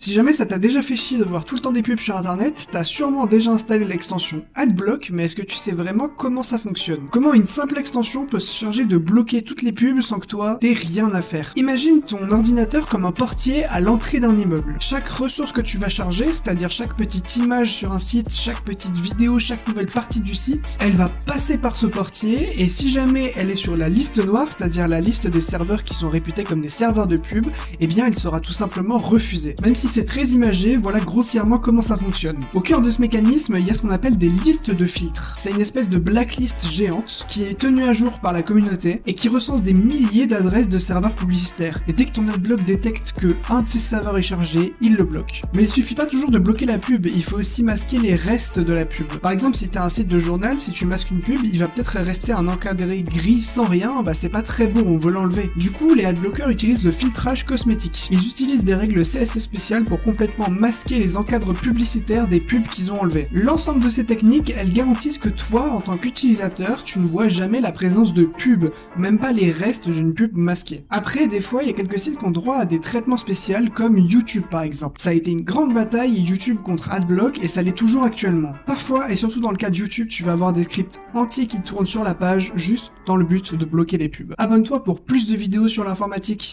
Si jamais ça t'a déjà fait chier de voir tout le temps des pubs sur internet, t'as sûrement déjà installé l'extension Adblock, mais est-ce que tu sais vraiment comment ça fonctionne? Comment une simple extension peut se charger de bloquer toutes les pubs sans que toi, t'aies rien à faire? Imagine ton ordinateur comme un portier à l'entrée d'un immeuble. Chaque ressource que tu vas charger, c'est-à-dire chaque petite image sur un site, chaque petite vidéo, chaque nouvelle partie du site, elle va passer par ce portier, et si jamais elle est sur la liste noire, c'est-à-dire la liste des serveurs qui sont réputés comme des serveurs de pub, eh bien elle sera tout simplement refusée. Même si c'est très imagé, voilà grossièrement comment ça fonctionne. Au cœur de ce mécanisme, il y a ce qu'on appelle des listes de filtres. C'est une espèce de blacklist géante qui est tenue à jour par la communauté et qui recense des milliers d'adresses de serveurs publicitaires. Et dès que ton adblock détecte que un de ces serveurs est chargé, il le bloque. Mais il suffit pas toujours de bloquer la pub, il faut aussi masquer les restes de la pub. Par exemple, si t'as un site de journal, si tu masques une pub, il va peut-être rester un encadré gris sans rien, bah c'est pas très bon, on veut l'enlever. Du coup, les adblockers utilisent le filtrage cosmétique. Ils utilisent des règles CSS spéciales pour complètement masquer les encadres publicitaires des pubs qu'ils ont enlevés. L'ensemble de ces techniques, elles garantissent que toi, en tant qu'utilisateur, tu ne vois jamais la présence de pubs, même pas les restes d'une pub masquée. Après, des fois, il y a quelques sites qui ont droit à des traitements spéciaux comme YouTube par exemple. Ça a été une grande bataille YouTube contre Adblock et ça l'est toujours actuellement. Parfois, et surtout dans le cas de YouTube, tu vas avoir des scripts entiers qui tournent sur la page juste dans le but de bloquer les pubs. Abonne-toi pour plus de vidéos sur l'informatique.